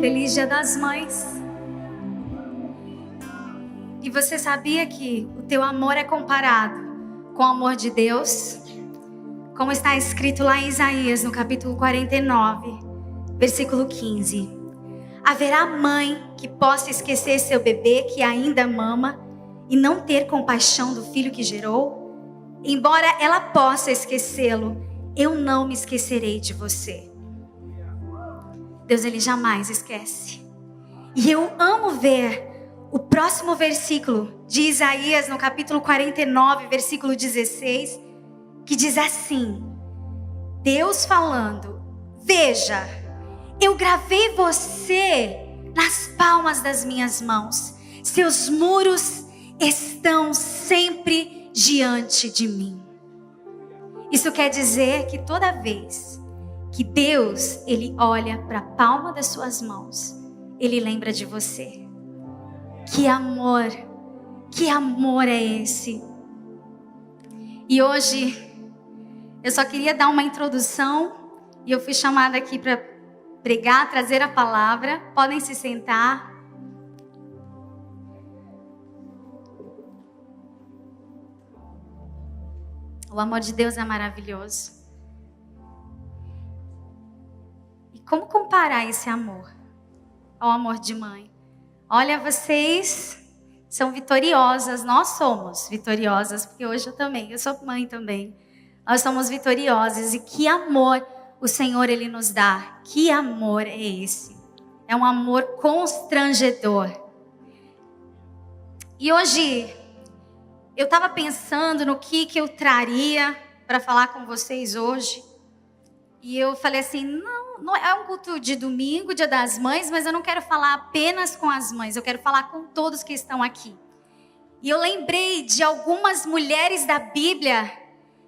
Feliz Dia das Mães. E você sabia que o teu amor é comparado com o amor de Deus? Como está escrito lá em Isaías, no capítulo 49, versículo 15. Haverá mãe que possa esquecer seu bebê que ainda mama e não ter compaixão do filho que gerou? Embora ela possa esquecê-lo, eu não me esquecerei de você. Deus, Ele jamais esquece. E eu amo ver o próximo versículo de Isaías, no capítulo 49, versículo 16, que diz assim: Deus falando, veja, eu gravei você nas palmas das minhas mãos. Seus muros estão sempre diante de mim. Isso quer dizer que toda vez que Deus, Ele olha para a palma das suas mãos, Ele lembra de você. Que amor é esse? E hoje, eu só queria dar uma introdução, e eu fui chamada aqui para pregar, trazer a palavra. Podem se sentar. O amor de Deus é maravilhoso. E como comparar esse amor ao amor de mãe? Olha, vocês são vitoriosas, nós somos vitoriosas, porque hoje eu sou mãe também. Nós somos vitoriosas, e que amor o Senhor, Ele nos dá. Que amor é esse? É um amor constrangedor. E hoje, eu estava pensando no que eu traria para falar com vocês hoje. E eu falei assim, não é um culto de domingo, Dia das Mães, mas eu não quero falar apenas com as mães, eu quero falar com todos que estão aqui. E eu lembrei de algumas mulheres da Bíblia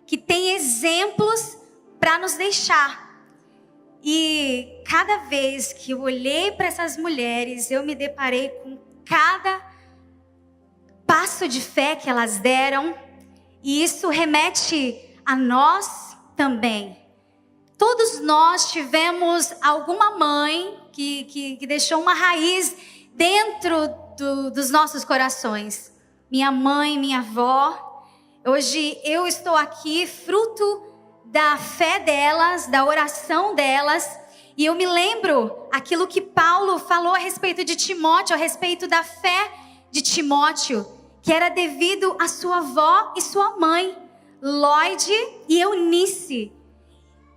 que têm exemplos para nos deixar. E cada vez que eu olhei para essas mulheres, eu me deparei com cada passo de fé que elas deram, e isso remete a nós também. Todos nós tivemos alguma mãe que deixou uma raiz dentro dos nossos corações. Minha mãe, minha avó. Hoje eu estou aqui fruto da fé delas, da oração delas. E eu me lembro aquilo que Paulo falou a respeito de Timóteo, a respeito da fé de Timóteo, que era devido à sua avó e sua mãe, Lloyd e Eunice.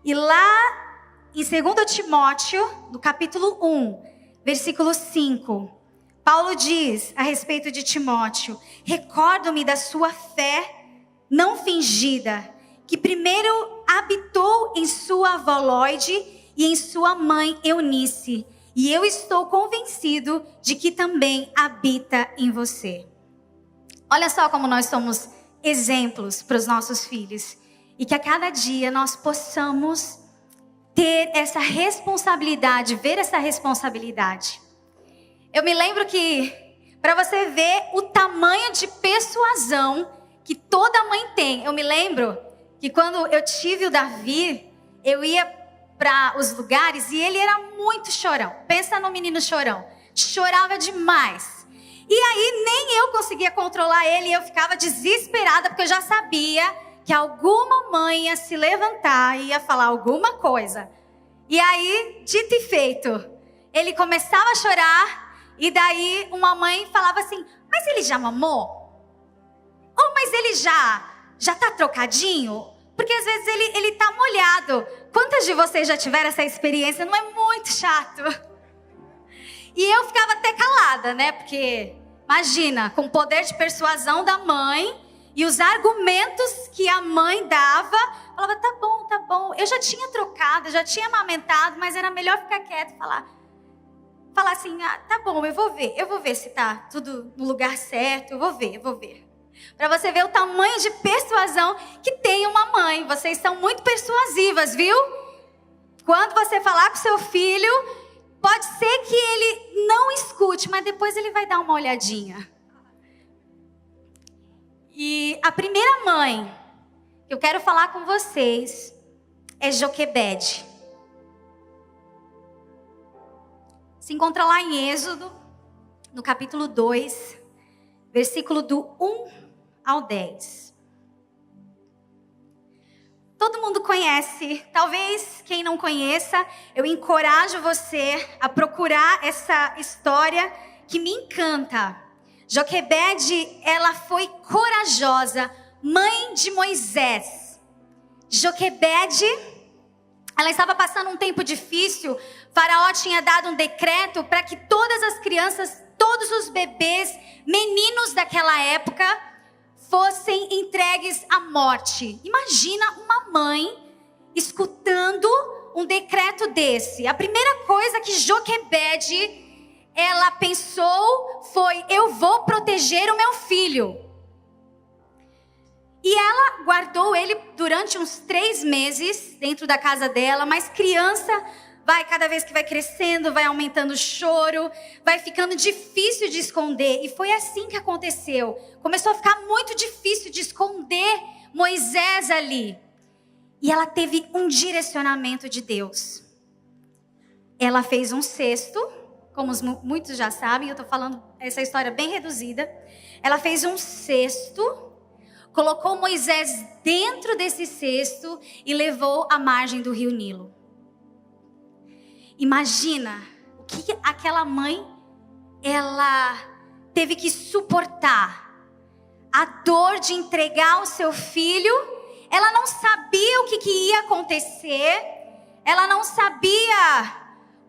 E lá em 2 Timóteo, no capítulo 1, versículo 5, Paulo diz a respeito de Timóteo: recordo-me da sua fé não fingida, que primeiro habitou em sua avó Lloyd e em sua mãe Eunice, e eu estou convencido de que também habita em você. Olha só como nós somos exemplos para os nossos filhos. E que a cada dia nós possamos ter essa responsabilidade, ver essa responsabilidade. Eu me lembro que, para você ver o tamanho de persuasão que toda mãe tem, eu me lembro que quando eu tive o Davi, eu ia para os lugares e ele era muito chorão. Pensa no menino chorão. Chorava demais. E aí nem eu conseguia controlar ele e eu ficava desesperada porque eu já sabia que alguma mãe ia se levantar e ia falar alguma coisa. E aí, dito e feito, ele começava a chorar, e daí uma mãe falava assim: mas ele já mamou? Ou mas ele já tá trocadinho? Porque às vezes ele tá molhado. Quantas de vocês já tiveram essa experiência? Não é muito chato? E eu ficava até calada, né? Porque, imagina, com o poder de persuasão da mãe e os argumentos que a mãe dava, falava, tá bom. Eu já tinha trocado, já tinha amamentado, mas era melhor ficar quieto e falar assim, tá bom, eu vou ver se tá tudo no lugar certo, eu vou ver. Para você ver o tamanho de persuasão que tem uma mãe. Vocês são muito persuasivas, viu? Quando você falar com seu filho, pode ser que ele não escute, mas depois ele vai dar uma olhadinha. E a primeira mãe que eu quero falar com vocês é Joquebede. Se encontra lá em Êxodo, no capítulo 2, versículo do 1 ao 10. Todo mundo conhece, talvez quem não conheça, eu encorajo você a procurar essa história que me encanta. Joquebede, ela foi corajosa, mãe de Moisés. Joquebede, ela estava passando um tempo difícil. Faraó tinha dado um decreto para que todas as crianças, todos os bebês, meninos daquela época, fossem entregues à morte. Imagina uma mãe escutando um decreto desse. A primeira coisa que Joquebede, ela pensou foi: eu vou proteger o meu filho. E ela guardou ele durante uns 3 meses dentro da casa dela, mas criança cada vez que vai crescendo, vai aumentando o choro, vai ficando difícil de esconder. E foi assim que aconteceu. Começou a ficar muito difícil de esconder Moisés ali. E ela teve um direcionamento de Deus. Ela fez um cesto, como muitos já sabem, eu estou falando essa história bem reduzida. Ela fez um cesto, colocou Moisés dentro desse cesto e levou à margem do rio Nilo. Imagina o que aquela mãe, ela teve que suportar. A dor de entregar o seu filho. Ela não sabia o que ia acontecer. Ela não sabia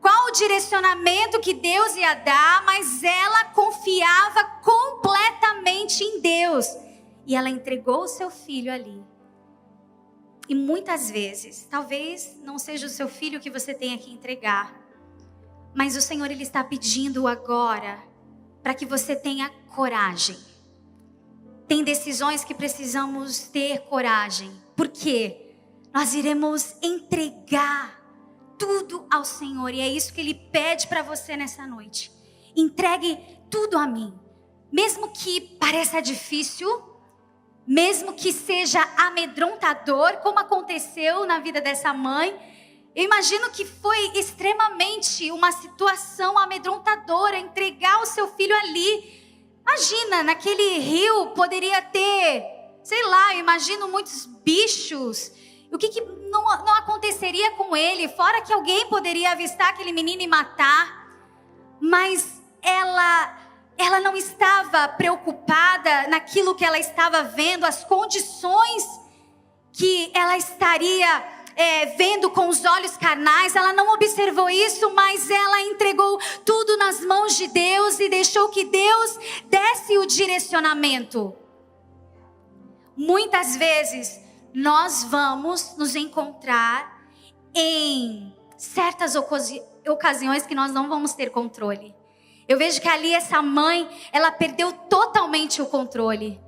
qual o direcionamento que Deus ia dar, mas ela confiava completamente em Deus. E ela entregou o seu filho ali. E muitas vezes, talvez não seja o seu filho que você tenha que entregar, mas o Senhor, Ele está pedindo agora para que você tenha coragem. Tem decisões que precisamos ter coragem. Por quê? Nós iremos entregar tudo ao Senhor. E é isso que Ele pede para você nessa noite. Entregue tudo a mim. Mesmo que pareça difícil, mesmo que seja amedrontador, como aconteceu na vida dessa mãe, eu imagino que foi extremamente uma situação amedrontadora, entregar o seu filho ali. Imagina, naquele rio poderia ter, sei lá, eu imagino muitos bichos. O que não aconteceria com ele? Fora que alguém poderia avistar aquele menino e matar. Mas ela não estava preocupada naquilo que ela estava vendo, as condições que ela estaria vendo com os olhos carnais. Ela não observou isso, mas ela entregou tudo nas mãos de Deus e deixou que Deus desse o direcionamento. Muitas vezes nós vamos nos encontrar em certas ocasiões que nós não vamos ter controle. Eu vejo que ali essa mãe, ela perdeu totalmente o controle.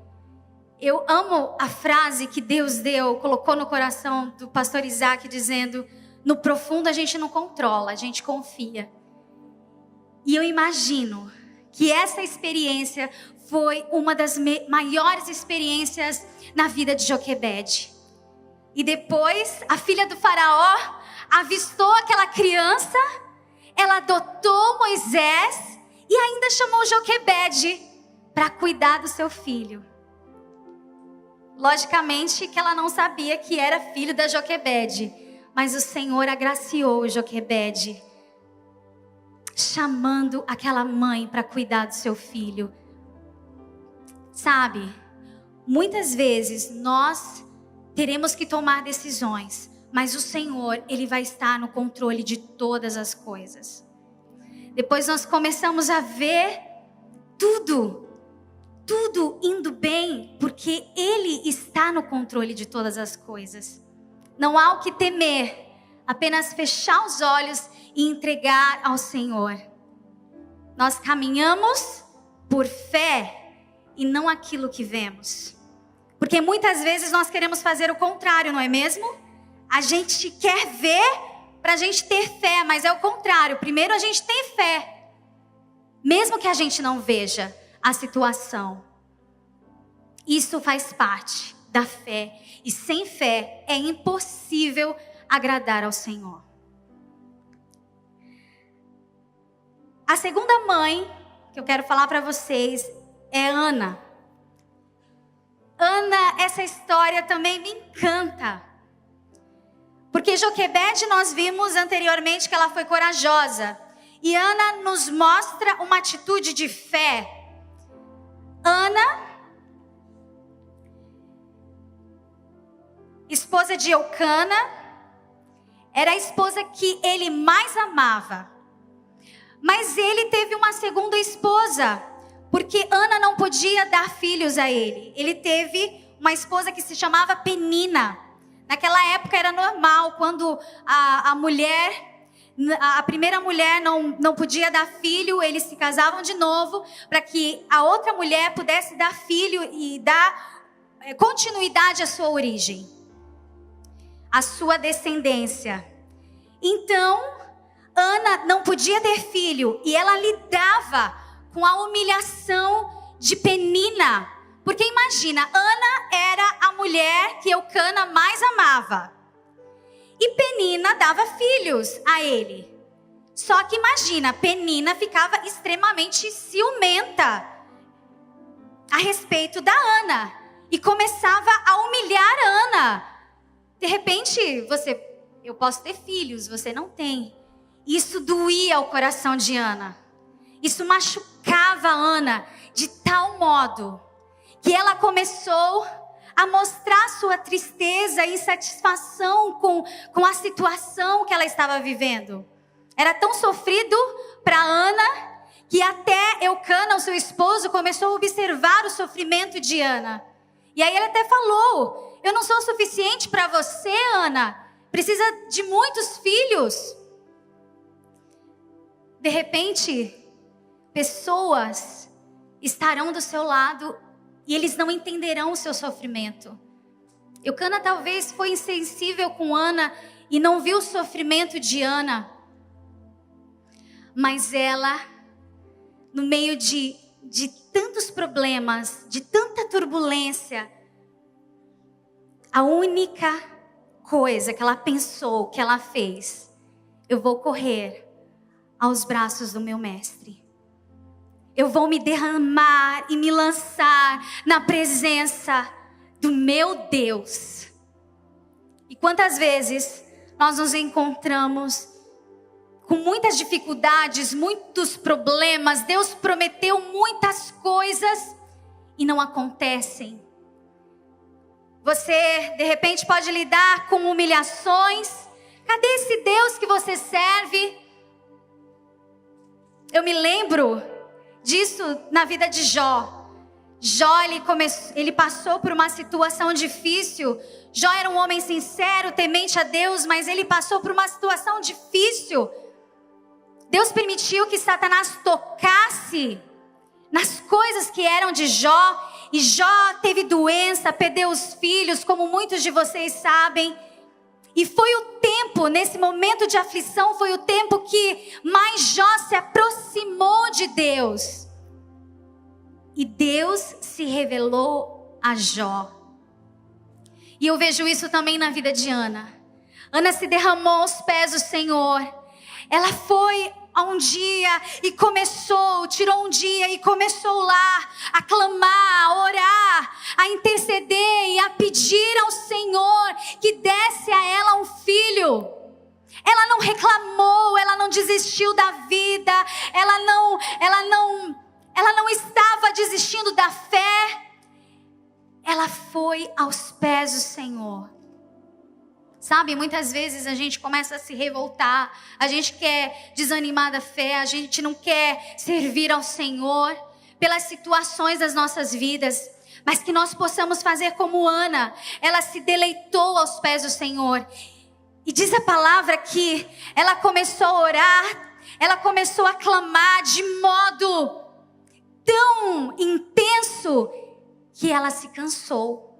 Eu amo a frase que Deus colocou no coração do pastor Isaac, dizendo: no profundo a gente não controla, a gente confia. E eu imagino que essa experiência foi uma das maiores experiências na vida de Joquebede. E depois, a filha do faraó avistou aquela criança, ela adotou Moisés e ainda chamou Joquebede para cuidar do seu filho. Logicamente que ela não sabia que era filho da Joquebede, mas o Senhor agraciou Joquebede, chamando aquela mãe para cuidar do seu filho. Sabe, muitas vezes nós teremos que tomar decisões, mas o Senhor, Ele vai estar no controle de todas as coisas. Depois nós começamos a ver tudo indo bem, porque Ele está no controle de todas as coisas. Não há o que temer, apenas fechar os olhos e entregar ao Senhor. Nós caminhamos por fé e não aquilo que vemos. Porque muitas vezes nós queremos fazer o contrário, não é mesmo? A gente quer ver para a gente ter fé, mas é o contrário. Primeiro a gente tem fé, mesmo que a gente não veja a situação. Isso faz parte da fé. E sem fé é impossível agradar ao Senhor. A segunda mãe que eu quero falar para vocês é Ana. Ana, essa história também me encanta. Porque Joquebede nós vimos anteriormente que ela foi corajosa. E Ana nos mostra uma atitude de fé. Ana, esposa de Eucana, era a esposa que ele mais amava. Mas ele teve uma segunda esposa, porque Ana não podia dar filhos a ele. Ele teve uma esposa que se chamava Penina. Naquela época era normal, quando a primeira mulher não podia dar filho, eles se casavam de novo, para que a outra mulher pudesse dar filho e dar continuidade à sua origem, à sua descendência. Então, Ana não podia ter filho e ela lidava com a humilhação de Penina. Porque imagina, Ana era a mulher que Eucana mais amava. E Penina dava filhos a ele. Só que imagina, Penina ficava extremamente ciumenta a respeito da Ana. E começava a humilhar a Ana. De repente, eu posso ter filhos, você não tem. Isso doía o coração de Ana. Isso machucava a Ana de tal modo que ela começou a mostrar sua tristeza e insatisfação com a situação que ela estava vivendo. Era tão sofrido para Ana que até Eucana, o seu esposo, começou a observar o sofrimento de Ana. E aí ele até falou: eu não sou suficiente para você, Ana. Precisa de muitos filhos. De repente, pessoas estarão do seu lado e eles não entenderão o seu sofrimento. Eucana talvez foi insensível com Ana e não viu o sofrimento de Ana. Mas ela, no meio de tantos problemas, de tanta turbulência, a única coisa que ela pensou, que ela fez: eu vou correr aos braços do meu mestre. Eu vou me derramar e me lançar na presença do meu Deus. E quantas vezes nós nos encontramos com muitas dificuldades, muitos problemas. Deus prometeu muitas coisas e não acontecem. Você, de repente, pode lidar com humilhações. Cadê esse Deus que você serve? Eu me lembro disso na vida de Jó. Jó, ele passou por uma situação difícil. Jó era um homem sincero, temente a Deus, mas ele passou por uma situação difícil. Deus permitiu que Satanás tocasse nas coisas que eram de Jó. E Jó teve doença, perdeu os filhos, como muitos de vocês sabem. E foi o tempo, nesse momento de aflição, foi o tempo que mais Jó se aproximou de Deus. E Deus se revelou a Jó. E eu vejo isso também na vida de Ana. Ana se derramou aos pés do Senhor. Ela foi a um dia e tirou um dia e começou lá a clamar, a orar, a interceder e a pedir ao Senhor que desse a ela um filho. Ela não reclamou, ela não desistiu da vida, ela não estava desistindo da fé. Ela foi aos pés do Senhor. Sabe, muitas vezes a gente começa a se revoltar, a gente quer desanimar da fé, a gente não quer servir ao Senhor pelas situações das nossas vidas, mas que nós possamos fazer como Ana. Ela se deleitou aos pés do Senhor. E diz a palavra que ela começou a orar, ela começou a clamar de modo tão intenso que ela se cansou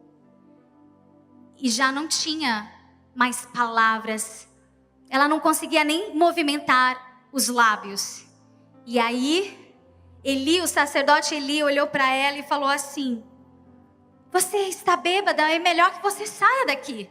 e já não tinha mais palavras. Ela não conseguia nem movimentar os lábios. E aí, o sacerdote Eli olhou para ela e falou assim: você está bêbada, é melhor que você saia daqui.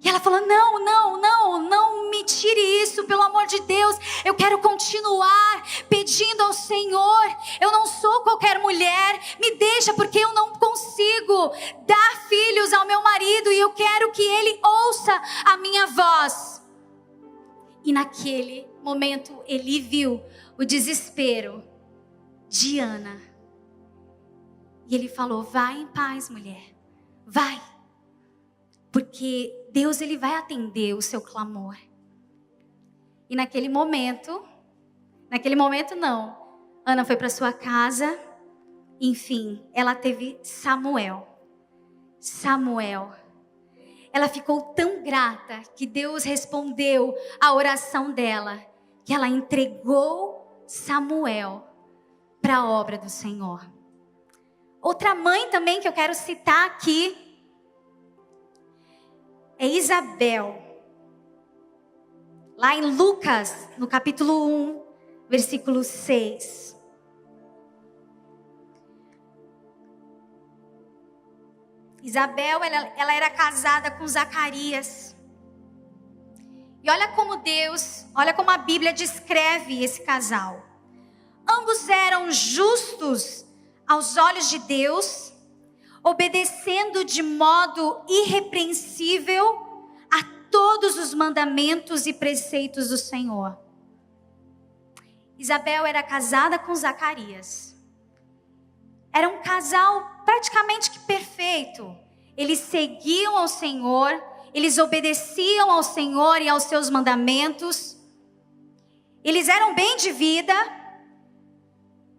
E ela falou: não, não, não, não me tire isso, pelo amor de Deus. Eu quero continuar pedindo ao Senhor. Eu não sou qualquer mulher. Me deixa, porque eu não consigo dar filhos ao meu marido. E eu quero que ele ouça a minha voz. E naquele momento, Eli viu o desespero de Ana. E ele falou: vai em paz, mulher. Vai. Porque Deus, ele vai atender o seu clamor. E naquele momento não, Ana foi para sua casa. Enfim, ela teve Samuel. Ela ficou tão grata que Deus respondeu a oração dela, que ela entregou Samuel para a obra do Senhor. Outra mãe também que eu quero citar aqui é Isabel. Lá em Lucas, no capítulo 1, versículo 6. Isabel, ela era casada com Zacarias. E olha como a Bíblia descreve esse casal. Ambos eram justos aos olhos de Deus, obedecendo de modo irrepreensível a todos os mandamentos e preceitos do Senhor. Isabel era casada com Zacarias. Era um casal praticamente que perfeito. Eles seguiam ao Senhor, eles obedeciam ao Senhor e aos seus mandamentos. Eles eram bem de vida.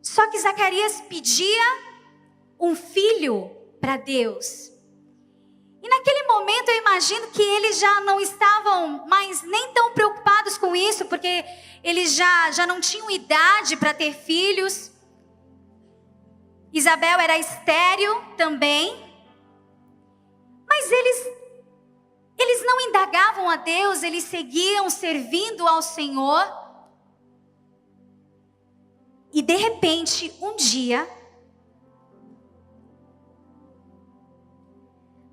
Só que Zacarias pedia um filho para Deus. E naquele momento eu imagino que eles já não estavam mais nem tão preocupados com isso, porque eles já não tinham idade para ter filhos. Isabel era estéril também. Mas eles não indagavam a Deus, eles seguiam servindo ao Senhor. E de repente, um dia,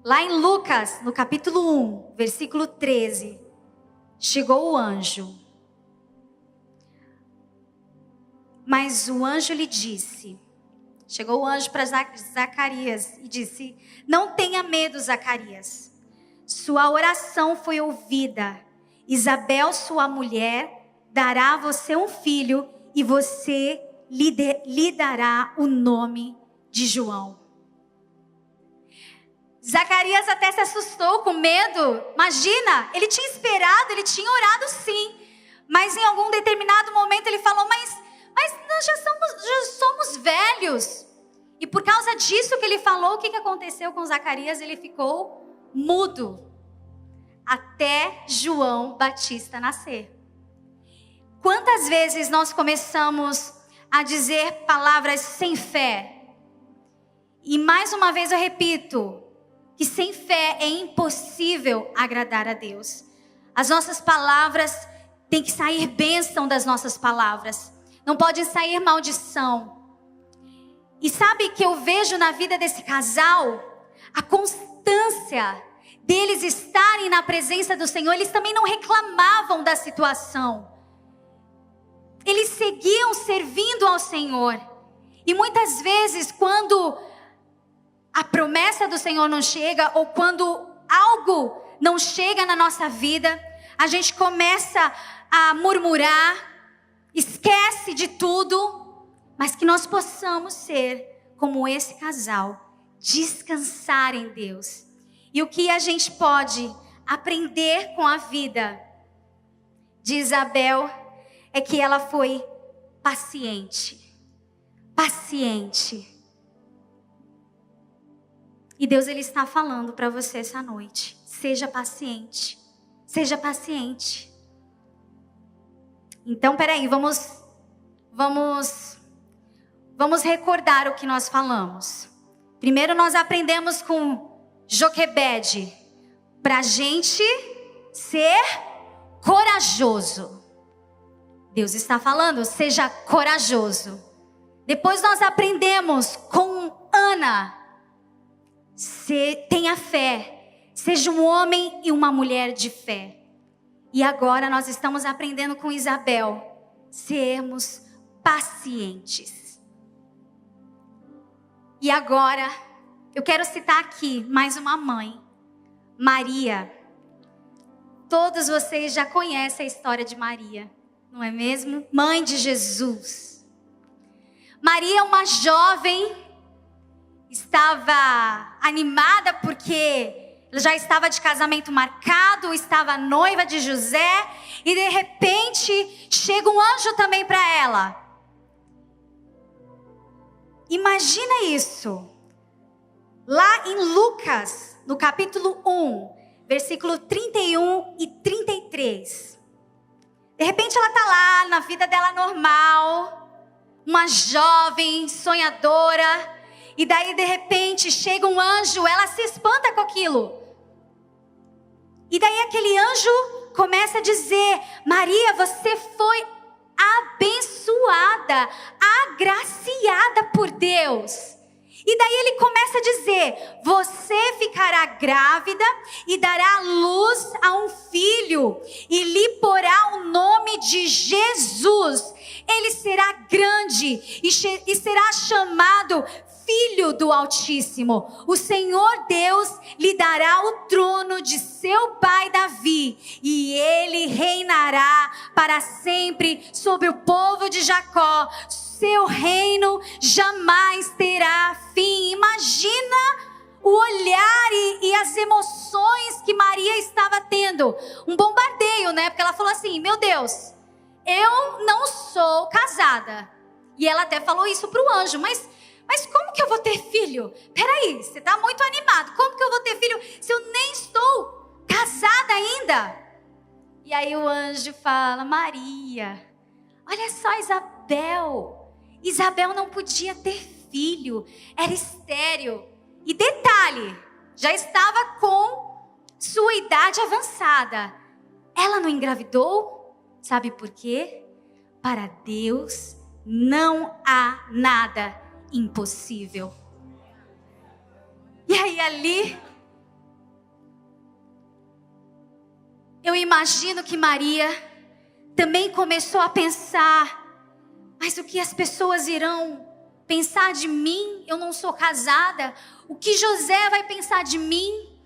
lá em Lucas, no capítulo 1, versículo 13, chegou o anjo. Mas o anjo lhe disse, chegou o anjo para Zacarias e disse: não tenha medo, Zacarias. Sua oração foi ouvida. Isabel, sua mulher, dará a você um filho e você lhe dará o nome de João. Zacarias até se assustou com medo. Imagina, ele tinha esperado, ele tinha orado sim. Mas em algum determinado momento ele falou: mas nós já somos velhos. E por causa disso que ele falou, o que aconteceu com Zacarias? Ele ficou mudo até João Batista nascer. Quantas vezes nós começamos a dizer palavras sem fé? E mais uma vez eu repito, que sem fé é impossível agradar a Deus. As nossas palavras, tem que sair bênção das nossas palavras. Não pode sair maldição. E sabe que eu vejo na vida desse casal a constância deles estarem na presença do Senhor. Eles também não reclamavam da situação. Eles seguiam servindo ao Senhor. E muitas vezes, quando a promessa do Senhor não chega, ou quando algo não chega na nossa vida, a gente começa a murmurar, esquece de tudo. Mas que nós possamos ser como esse casal, descansar em Deus. E o que a gente pode aprender com a vida de Isabel é que ela foi paciente. Paciente. E Deus, ele está falando para você essa noite: seja paciente. Seja paciente. Então, peraí, vamos recordar o que nós falamos. Primeiro nós aprendemos com Joquebede, para a gente ser corajoso. Deus está falando, seja corajoso. Depois nós aprendemos com Ana, tenha fé, Seja um homem e uma mulher de fé. E agora nós estamos aprendendo com Isabel, sermos pacientes. E agora, eu quero citar aqui mais uma mãe, Maria. Todos vocês já conhecem a história de Maria, não é mesmo? Mãe de Jesus. Maria, uma jovem, estava animada porque ela já estava de casamento marcado, estava noiva de José, e de repente chega um anjo também para ela. Imagina isso. Lá em Lucas, no capítulo 1, versículo 31 e 33. De repente ela está lá na vida dela normal, uma jovem sonhadora, e daí de repente chega um anjo, ela se espanta com aquilo. E daí aquele anjo começa a dizer: Maria, você foi abençoada, agraciada por Deus. E daí ele começa a dizer: você ficará grávida e dará luz a um filho e lhe porá o nome de Jesus. Ele será grande e será chamado Filho do Altíssimo. O Senhor Deus lhe dará o trono de seu pai Davi, e ele reinará para sempre sobre o povo de Jacó. Seu reino jamais terá fim. Imagina o olhar e as emoções que Maria estava tendo. Um bombardeio, né? Porque ela falou assim: meu Deus, eu não sou casada. E ela até falou isso para o anjo, mas como que eu vou ter filho? Peraí, você está muito animado. Como que eu vou ter filho se eu nem estou casada ainda? E aí o anjo fala: Maria, olha só Isabel. Isabel não podia ter filho, era estéril. E detalhe, já estava com sua idade avançada. Ela não engravidou? Sabe por quê? Para Deus não há nada impossível. E aí ali, eu imagino que Maria também começou a pensar: mas o que as pessoas irão pensar de mim? Eu não sou casada. O que José vai pensar de mim?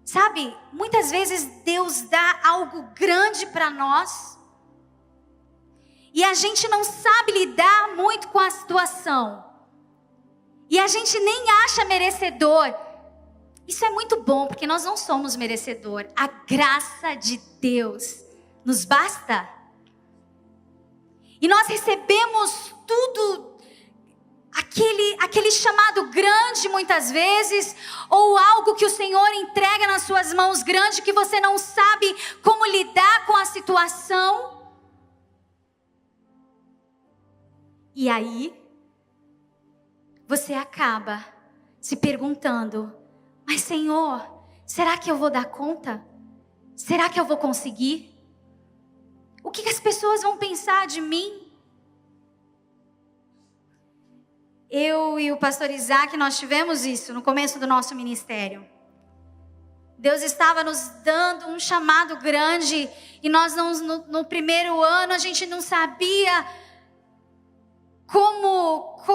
Sabe, muitas vezes Deus dá algo grande para nós e a gente não sabe lidar muito com a situação. E a gente nem acha merecedor. Isso é muito bom, porque nós não somos merecedor. A graça de Deus nos basta. E nós recebemos tudo, aquele chamado grande muitas vezes, ou algo que o Senhor entrega nas suas mãos grande, que você não sabe como lidar com a situação. E aí, você acaba se perguntando: mas Senhor, será que eu vou dar conta? Será que eu vou conseguir? O que as pessoas vão pensar de mim? Eu e o pastor Isaac, nós tivemos isso no começo do nosso ministério. Deus estava nos dando um chamado grande, e nós no primeiro ano a gente não sabia como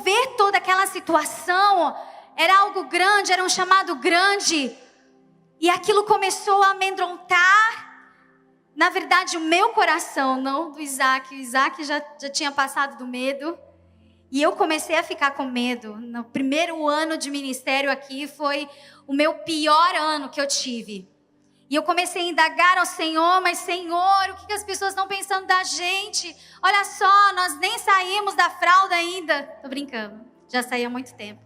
ver toda aquela situação. Era algo grande, era um chamado grande, e aquilo começou a amedrontar, na verdade, o meu coração, não do Isaac. O Isaac já tinha passado do medo, e eu comecei a ficar com medo. No primeiro ano de ministério aqui foi o meu pior ano que eu tive. E eu comecei a indagar ao Senhor: mas Senhor, o que as pessoas estão pensando da gente? Olha só, nós nem saímos da fralda ainda. Tô brincando, já saí há muito tempo.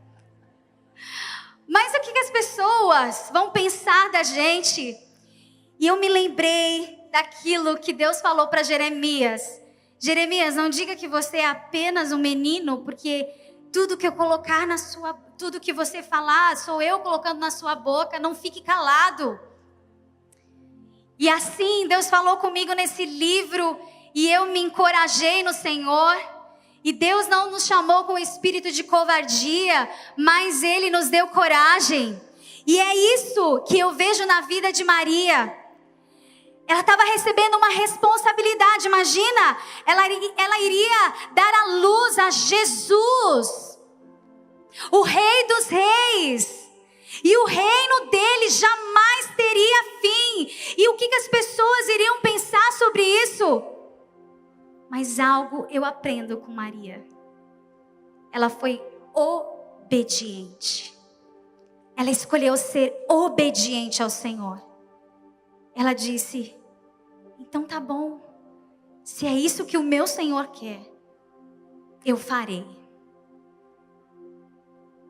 Mas o que as pessoas vão pensar da gente? E eu me lembrei daquilo que Deus falou para Jeremias. Jeremias, não diga que você é apenas um menino, porque tudo que eu colocar tudo que você falar, sou eu colocando na sua boca. Não fique calado. E assim Deus falou comigo nesse livro, e eu me encorajei no Senhor. E Deus não nos chamou com espírito de covardia, mas Ele nos deu coragem. E é isso que eu vejo na vida de Maria. Ela estava recebendo uma responsabilidade, imagina, ela iria dar à luz a Jesus, o Rei dos Reis, e o reino dele jamais teria fim. E o que as pessoas iriam pensar sobre isso? Mas algo eu aprendo com Maria. Ela foi obediente. Ela escolheu ser obediente ao Senhor. Ela disse: então tá bom. Se é isso que o meu Senhor quer, eu farei.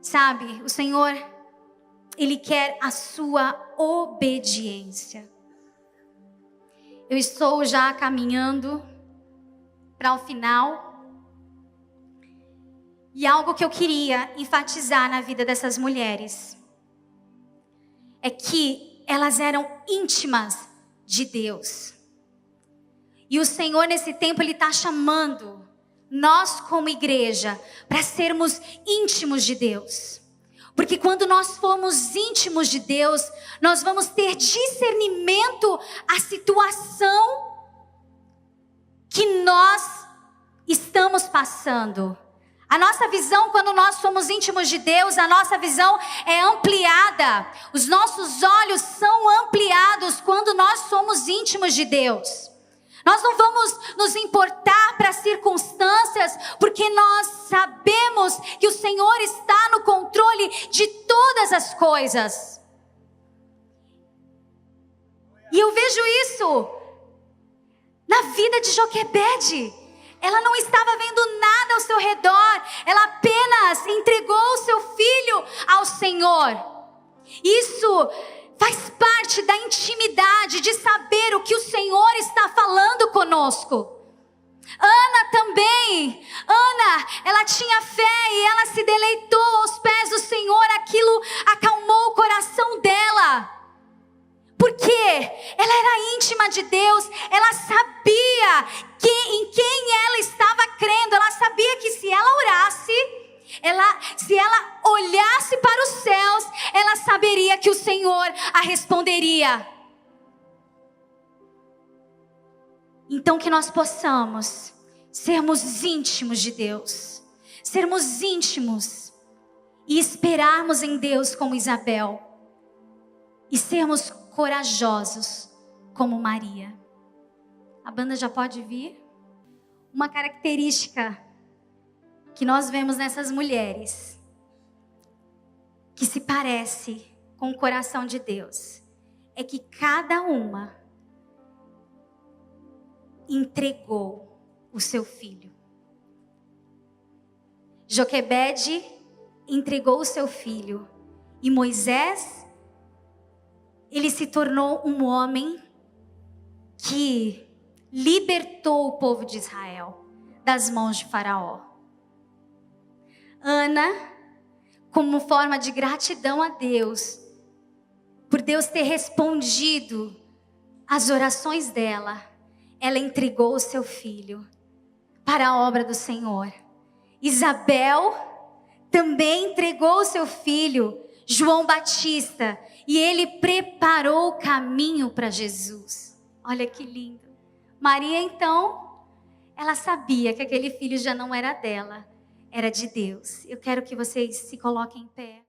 Sabe, o Senhor, Ele quer a sua obediência. Eu estou já caminhando para o final. E algo que eu queria enfatizar na vida dessas mulheres é que elas eram íntimas de Deus. E o Senhor nesse tempo Ele está chamando nós como igreja para sermos íntimos de Deus. Porque quando nós formos íntimos de Deus, nós vamos ter discernimento à situação que nós estamos passando. A nossa visão, quando nós somos íntimos de Deus, a nossa visão é ampliada. Os nossos olhos são ampliados quando nós somos íntimos de Deus. Nós não vamos nos importar para as circunstâncias, porque nós sabemos que o Senhor está no controle de todas as coisas. E eu vejo isso na vida de Joquebede. Ela não estava vendo nada ao seu redor. Ela apenas entregou o seu filho ao Senhor. Isso faz parte da intimidade de saber o que o Senhor está falando conosco. Ana também. Ana, ela tinha fé e ela se deleitou aos pés do Senhor. Aquilo acalmou o coração dela. Porque ela era íntima de Deus, ela sabia em quem ela estava crendo, ela sabia que se ela orasse, se ela olhasse para os céus, ela saberia que o Senhor a responderia. Então que nós possamos sermos íntimos de Deus, sermos íntimos e esperarmos em Deus como Isabel e sermos corajosos como Maria. A banda já pode vir? Uma característica que nós vemos nessas mulheres, que se parece com o coração de Deus, é que cada uma entregou o seu filho. Joquebede entregou o seu filho, e Moisés, ele se tornou um homem que libertou o povo de Israel das mãos de Faraó. Ana, como forma de gratidão a Deus, por Deus ter respondido às orações dela, ela entregou o seu filho para a obra do Senhor. Isabel também entregou o seu filho, João Batista, e ele preparou o caminho para Jesus. Olha que lindo. Maria, então, ela sabia que aquele filho já não era dela, era de Deus. Eu quero que vocês se coloquem em pé.